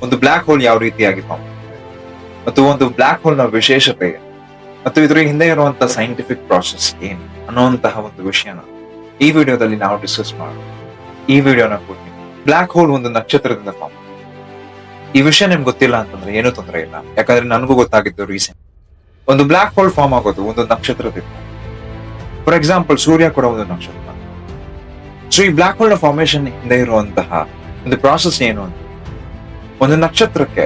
ಒಂದು block hole ಯಾವ ರೀತಿಯಾಗಿ ಫಾರ್ಮ್ ಆಗುತ್ತೆ ಮತ್ತು ಒಂದು ಬ್ಲಾಕ್ ಹೋಲ್ ನ ವಿಶೇಷತೆ ಮತ್ತು ಇದರ ಹಿಂದೆ ಇರುವಂತಹ ಸೈಂಟಿಫಿಕ್ ಪ್ರಾಸೆಸ್ ಏನು ಅನ್ನುವಂತಹ ಒಂದು ವಿಷಯನ ಈ ವಿಡಿಯೋದಲ್ಲಿ ನಾವು ಡಿಸ್ಕಸ್ ಮಾಡೋಣ. ಈ ವಿಡಿಯೋನ ಕೊಡ್ತೀನಿ. ಬ್ಲಾಕ್ ಹೋಲ್ ಒಂದು ನಕ್ಷತ್ರದಿಂದ ಫಾರ್ಮ್. ಈ ವಿಷಯ ನಿಮ್ಗೆ ಗೊತ್ತಿಲ್ಲ ಅಂತಂದ್ರೆ ಏನೂ ತೊಂದರೆ ಇಲ್ಲ, ಯಾಕಂದ್ರೆ ನನಗೂ ಗೊತ್ತಾಗಿದ್ದು ರೀಸೆಂಟ್. ಒಂದು ಬ್ಲಾಕ್ ಹೋಲ್ ಫಾರ್ಮ್ ಆಗೋದು ಒಂದು ನಕ್ಷತ್ರದಿಂದ. ಫಾರ್ ಎಕ್ಸಾಂಪಲ್ ಸೂರ್ಯ ಕೂಡ ಒಂದು ನಕ್ಷತ್ರ. ಸೊ ಈ ಬ್ಲಾಕ್ ಹೋಲ್ ನ ಫಾರ್ಮೇಶನ್ ಹಿಂದೆ ಇರುವಂತಹ ಒಂದು ಪ್ರಾಸೆಸ್ ಏನು ಅಂತ, ಒಂದು ನಕ್ಷತ್ರಕ್ಕೆ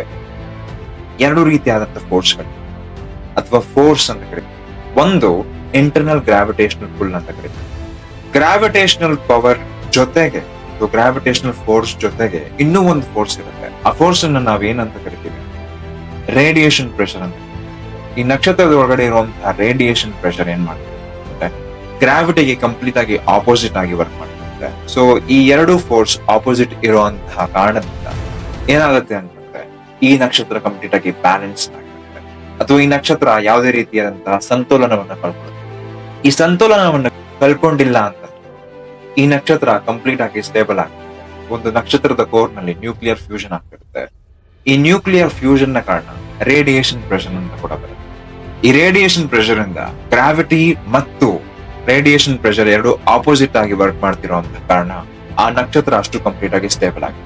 ಎರಡು ರೀತಿಯಾದಂತಹ ಫೋರ್ಸ್ಗಳು ಅಥವಾ ಫೋರ್ಸ್ ಅಂತ ಕರೀತೀವಿ. ಒಂದು ಇಂಟರ್ನಲ್ ಗ್ರಾವಿಟೇಷನಲ್ ಪುಲ್ ಅಂತ ಕರೀತೀವಿ. ಗ್ರಾವಿಟೇಷನಲ್ ಪವರ್ ಜೊತೆಗೆ ಗ್ರಾವಿಟೇಷನಲ್ ಫೋರ್ಸ್ ಜೊತೆಗೆ ಇನ್ನೂ ಒಂದು ಫೋರ್ಸ್ ಇರುತ್ತೆ. ಆ ಫೋರ್ಸ್ ಅನ್ನ ನಾವೇನಂತ ಕರಿತೀವಿ? ರೇಡಿಯೇಷನ್ ಪ್ರೆಷರ್ ಅಂತ. ಈ ನಕ್ಷತ್ರದ ಒಳಗಡೆ ಇರುವಂತಹ ರೇಡಿಯೇಷನ್ ಪ್ರೆಷರ್ ಏನ್ ಮಾಡ್ತಾರೆ, ಗ್ರಾವಿಟಿಗೆ ಕಂಪ್ಲೀಟ್ ಆಗಿ ಆಪೋಸಿಟ್ ಆಗಿ ವರ್ಕ್ ಮಾಡ್ತಾರೆ. ಸೊ ಈ ಎರಡು ಫೋರ್ಸ್ ಆಪೋಸಿಟ್ ಇರುವಂತಹ ಕಾರಣದಿಂದ ಏನಾಗುತ್ತೆ ಅಂತಂದ್ರೆ ಈ ನಕ್ಷತ್ರ ಕಂಪ್ಲೀಟ್ ಆಗಿ ಬ್ಯಾಲೆನ್ಸ್ ಆಗಿರುತ್ತೆ, ಅಥವಾ ಈ ನಕ್ಷತ್ರ ಯಾವುದೇ ರೀತಿಯಾದಂತಹ ಸಂತುಲನವನ್ನ ಕಳ್ಕೊಳ್ಳುತ್ತೆ. ಈ ಸಂತುಲನವನ್ನ ಕಳ್ಕೊಂಡಿಲ್ಲ ಅಂತ ಈ ನಕ್ಷತ್ರ ಕಂಪ್ಲೀಟ್ ಆಗಿ ಸ್ಟೇಬಲ್ ಆಗುತ್ತೆ. ಒಂದು ನಕ್ಷತ್ರದ ಕೋರ್ ನಲ್ಲಿ ನ್ಯೂಕ್ಲಿಯರ್ ಫ್ಯೂಷನ್ ಆಗ್ತಿರುತ್ತೆ. ಈ ನ್ಯೂಕ್ಲಿಯರ್ ಫ್ಯೂಷನ್ ನ ಕಾರಣ ರೇಡಿಯೇಷನ್ ಪ್ರೆಷರ್ ಅಂತ ಕೂಡ ಬರುತ್ತೆ. ಈ ರೇಡಿಯೇಷನ್ ಪ್ರೆಷರ್ ಇಂದ ಗ್ರಾವಿಟಿ ಮತ್ತು ರೇಡಿಯೇಷನ್ ಪ್ರೆಷರ್ ಎರಡು ಆಪೋಸಿಟ್ ಆಗಿ ವರ್ಕ್ ಮಾಡ್ತಿರೋಂತ ಕಾರಣ ಆ ನಕ್ಷತ್ರ ಅಷ್ಟು ಕಂಪ್ಲೀಟ್ ಆಗಿ ಸ್ಟೇಬಲ್ ಆಗಿದೆ.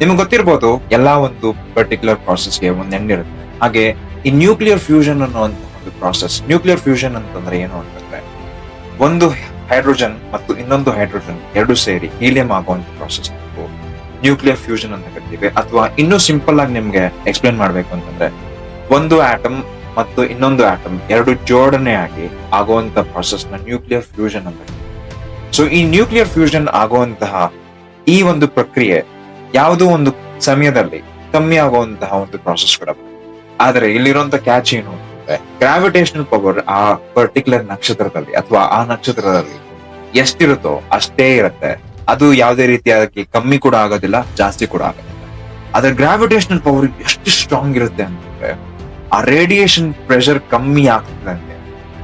ನಿಮ್ಗೆ ಗೊತ್ತಿರ್ಬೋದು, ಎಲ್ಲಾ ಒಂದು ಪರ್ಟಿಕ್ಯುಲರ್ ಪ್ರಾಸೆಸ್ಗೆ ಒಂದು ಎಂಡ್ ಇರುತ್ತೆ. ಹಾಗೆ ಈ ನ್ಯೂಕ್ಲಿಯರ್ ಫ್ಯೂಷನ್ ಅನ್ನುವಂತ ಒಂದು ಪ್ರಾಸೆಸ್, ನ್ಯೂಕ್ಲಿಯರ್ ಫ್ಯೂಷನ್ ಅಂತಂದ್ರೆ ಏನು ಅಂತಂದ್ರೆ ಒಂದು ಹೈಡ್ರೋಜನ್ ಮತ್ತು ಇನ್ನೊಂದು ಹೈಡ್ರೋಜನ್ ಎರಡು ಸೇರಿ ಹೀಲಿಯಂ ಆಗುವಂತ ಪ್ರಾಸೆಸ್ ನ್ಯೂಕ್ಲಿಯರ್ ಫ್ಯೂಷನ್ ಅಂತ ಕರಿತೀವಿ. ಅಥವಾ ಇನ್ನೂ ಸಿಂಪಲ್ ಆಗಿ ನಿಮ್ಗೆ ಎಕ್ಸ್ಪ್ಲೇನ್ ಮಾಡ್ಬೇಕು ಅಂತಂದ್ರೆ ಒಂದು ಆಟಮ್ ಮತ್ತು ಇನ್ನೊಂದು ಆಟಮ್ ಎರಡು ಜೋಡಣೆ ಆಗಿ ಆಗುವಂತ ಪ್ರಾಸೆಸ್ ನ ನ್ಯೂಕ್ಲಿಯರ್ ಫ್ಯೂಷನ್ ಅಂತ. ಸೊ ಈ ನ್ಯೂಕ್ಲಿಯರ್ ಫ್ಯೂಷನ್ ಆಗುವಂತಹ ಈ ಒಂದು ಪ್ರಕ್ರಿಯೆ ಯಾವುದೋ ಒಂದು ಸಮಯದಲ್ಲಿ ಕಮ್ಮಿ ಆಗುವಂತಹ ಒಂದು ಪ್ರಾಸೆಸ್ ಕೂಡ. ಆದ್ರೆ ಇಲ್ಲಿರುವಂತ ಕ್ಯಾಚ್ ಏನು ಅಂತಂದ್ರೆ ಗ್ರಾವಿಟೇಷನಲ್ ಪವರ್ ಆ ಪರ್ಟಿಕ್ಯುಲರ್ ನಕ್ಷತ್ರದಲ್ಲಿ ಅಥವಾ ಆ ನಕ್ಷತ್ರದಲ್ಲಿ ಎಷ್ಟಿರುತ್ತೋ ಅಷ್ಟೇ ಇರುತ್ತೆ. ಅದು ಯಾವುದೇ ರೀತಿಯಾಗಿ ಕಮ್ಮಿ ಕೂಡ ಆಗೋದಿಲ್ಲ, ಜಾಸ್ತಿ ಕೂಡ ಆಗೋದಿಲ್ಲ. ಆದ್ರೆ ಗ್ರಾವಿಟೇಷನಲ್ ಪವರ್ ಎಷ್ಟು ಸ್ಟ್ರಾಂಗ್ ಇರುತ್ತೆ ಅಂತಂದ್ರೆ ಆ ರೇಡಿಯೇಷನ್ ಪ್ರೆಷರ್ ಕಮ್ಮಿ ಆಗ್ತದಂತೆ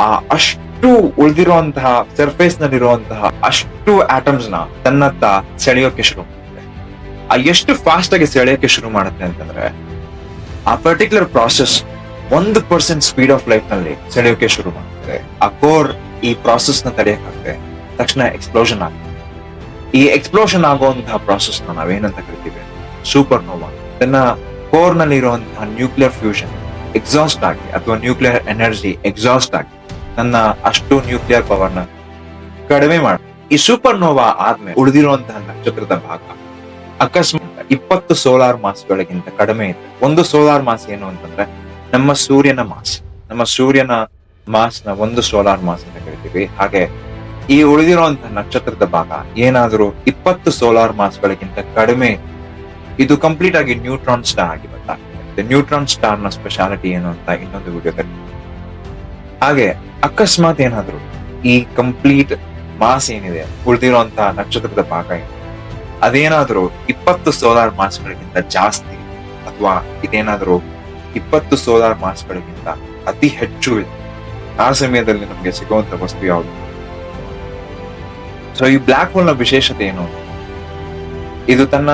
ಆ ಅಷ್ಟು ಉಳಿದಿರುವಂತಹ ಸರ್ಫೇಸ್ ನಲ್ಲಿರುವಂತಹ ಅಷ್ಟು ಆಟಮ್ಸ್ ನ ತನ್ನತ್ತ ಸೆಳೆಯೋಕೆ ಶುರು ಮಾಡುತ್ತೆ. ಆ ಎಷ್ಟು ಫಾಸ್ಟ್ ಆಗಿ ಸೆಳೆಯೋಕೆ ಶುರು ಮಾಡುತ್ತೆ ಅಂತಂದ್ರೆ ಆ particular process 1% speed of light ನಲ್ಲಿ ಸೆಳೆಯೋಕೆ ಶುರು ಮಾಡುತ್ತೆ. ಆ ಕೋರ್ ಈ ಪ್ರಾಸೆಸ್ ನ ತಡೆಯಕ್ಕಾಗದೆ ತಕ್ಷಣ ಎಕ್ಸ್ಪ್ಲೋಷನ್ ಆಗುತ್ತೆ. ಈ ಎಕ್ಸ್ಪ್ಲೋಷನ್ ಆಗುವಂತಹ ಪ್ರಾಸೆಸ್ ನ ನಾವೇನಂತ ಕರಿತೀವಿ? ಸೂಪರ್ ನೋವಾ. ತನ್ನ ಕೋರ್ ನಲ್ಲಿ ಇರುವಂತಹ ನ್ಯೂಕ್ಲಿಯರ್ ಫ್ಯೂಷನ್ ಎಕ್ಸಾಸ್ಟ್ ಆಗಿ ಅಥವಾ ನ್ಯೂಕ್ಲಿಯರ್ ಎನರ್ಜಿ ಎಕ್ಸಾಸ್ಟ್ ಆಗಿ ನನ್ನ ಅಷ್ಟು ನ್ಯೂಕ್ಲಿಯರ್ ಪವರ್ ನ ಕಡಿಮೆ ಮಾಡಿ ಈ ಸೂಪರ್ ನೋವಾ ಆದ್ಮೇಲೆ ಉಳಿದಿರುವಂತಹ ನಕ್ಷತ್ರದ ಭಾಗ ಅಕಸ್ಮಾತ್ 20 ಸೋಲಾರ್ ಮಾಸ್ ಗಳಿಗಿಂತ ಕಡಿಮೆ ಇದೆ. ಒಂದು ಸೋಲಾರ್ ಮಾಸ್ ಏನು ಅಂತಂದ್ರೆ ನಮ್ಮ ಸೂರ್ಯನ ಮಾಸ್. ನಮ್ಮ ಸೂರ್ಯನ ಮಾಸ್ ನ ಒಂದು ಸೋಲಾರ್ ಮಾಸ್ ಅಂತ ಕರಿತೀವಿ. ಹಾಗೆ ಈ ಉಳಿದಿರುವಂತಹ ನಕ್ಷತ್ರದ ಭಾಗ ಏನಾದ್ರೂ 20 ಸೋಲಾರ್ ಮಾಸ್ ಗಳಿಗಿಂತ ಕಡಿಮೆ, ಇದು ಕಂಪ್ಲೀಟ್ ಆಗಿ ನ್ಯೂಟ್ರಾನ್ ಸ್ಟಾರ್ ಆಗಿ ಗೊತ್ತಾಗ್ತದೆ. ನ್ಯೂಟ್ರಾನ್ ಸ್ಟಾರ್ ನ ಸ್ಪೆಷಾಲಿಟಿ ಏನು ಅಂತ ಇನ್ನೊಂದು ವಿಡಿಯೋದಲ್ಲಿ. ಹಾಗೆ ಅಕಸ್ಮಾತ್ ಏನಾದ್ರು ಈ ಕಂಪ್ಲೀಟ್ ಮಾಸ್ ಏನಿದೆ ಉಳಿದಿರುವಂತಹ ನಕ್ಷತ್ರದ ಭಾಗ ಏನಿದೆ ಅದೇನಾದ್ರೂ 20 ಸೋಲಾರ್ ಮಾಸ್ ಗಳಿಗಿಂತ ಜಾಸ್ತಿ, ಅಥವಾ ಇದೇನಾದ್ರೂ 20 ಸೋಲಾರ್ ಮಾಸ್ ಗಳಿಗಿಂತ ಅತಿ ಹೆಚ್ಚು ಇದೆ, ಆ ಸಮಯದಲ್ಲಿ ನಮ್ಗೆ ಸಿಗುವಂತ ವಸ್ತು ಯಾವುದು? ಸೊ ಈ ಬ್ಲಾಕ್ ಹೋಲ್ ನ ವಿಶೇಷತೆ ಏನು? ಇದು ತನ್ನ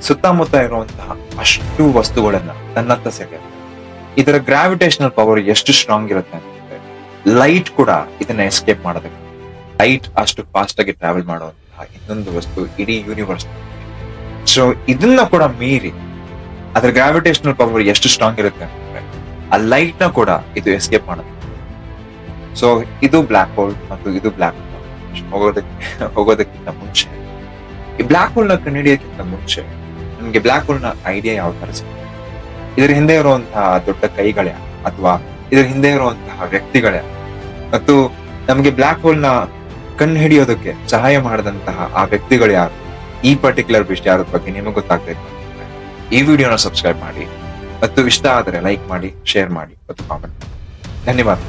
ಸುತ್ತಮುತ್ತ ಇರುವಂತಹ ಅಷ್ಟು ವಸ್ತುಗಳನ್ನ ತನ್ನತ್ತ ಸೆಳೆಯುತ್ತೆ. ಇದರ ಗ್ರಾವಿಟೇಷನಲ್ ಪವರ್ ಎಷ್ಟು ಸ್ಟ್ರಾಂಗ್ ಇರುತ್ತೆ ಅಂತಂದ್ರೆ ಲೈಟ್ ಕೂಡ ಇದನ್ನ ಎಸ್ಕೇಪ್ ಮಾಡೋದಕ್ಕೆ. ಲೈಟ್ ಅಷ್ಟು ಫಾಸ್ಟ್ ಆಗಿ ಟ್ರಾವೆಲ್ ಮಾಡುವಂತಹ ಇನ್ನೊಂದು ವಸ್ತು ಇಡೀ ಯೂನಿವರ್ಸ್. ಸೊ ಇದನ್ನ ಕೂಡ ಮೀರಿ ಅದರ ಗ್ರಾವಿಟೇಷನಲ್ ಪವರ್ ಎಷ್ಟು ಸ್ಟ್ರಾಂಗ್ ಇರುತ್ತೆ ಅಂತಂದ್ರೆ ಆ ಲೈಟ್ ನ ಕೂಡ ಇದು ಎಸ್ಕೇಪ್ ಮಾಡೋದು. ಸೊ ಇದು ಬ್ಲಾಕ್ ಹೋಲ್ ಮತ್ತು ಇದು ಬ್ಲಾಕ್ ಹೋಲ್ ಹೋಗೋದಕ್ಕಿಂತ ಮುಂಚೆ, ಈ ಬ್ಲಾಕ್ ಹೋಲ್ ನ ಕಂಡುಹಿಡಿಯೋಕ್ಕಿಂತ ಮುಂಚೆ ನಮ್ಗೆ ಬ್ಲಾಕ್ ಹೋಲ್ ನ ಐಡಿಯಾ ಯಾವ ತರ ಸಿಗುತ್ತೆ? ಇದರ ಹಿಂದೆ ಇರುವಂತಹ ದೊಡ್ಡ ಕೈಗಳೇ ಅಥವಾ ಇದರ ಹಿಂದೆ ಇರುವಂತಹ ವ್ಯಕ್ತಿಗಳೇ, ಮತ್ತು ನಮ್ಗೆ ಬ್ಲಾಕ್ ಹೋಲ್ ನ ಕಂಡು ಹಿಡಿಯೋದಕ್ಕೆ ಸಹಾಯ ಮಾಡಿದಂತಹ ಆ ವ್ಯಕ್ತಿಗಳು ಯಾರು? ಈ ಪರ್ಟಿಕ್ಯುಲರ್ ವಿಷಯದ ಬಗ್ಗೆ ನಿಮಗೆ ಗೊತ್ತಾಗ್ಬೇಕು ಅಂತಂದ್ರೆ ಈ ವಿಡಿಯೋನ ಸಬ್ಸ್ಕ್ರೈಬ್ ಮಾಡಿ, ಮತ್ತು ಇಷ್ಟ ಆದರೆ ಲೈಕ್ ಮಾಡಿ, ಶೇರ್ ಮಾಡಿ ಮತ್ತು ಕಾಮೆಂಟ್ ಮಾಡಿ. ಧನ್ಯವಾದ.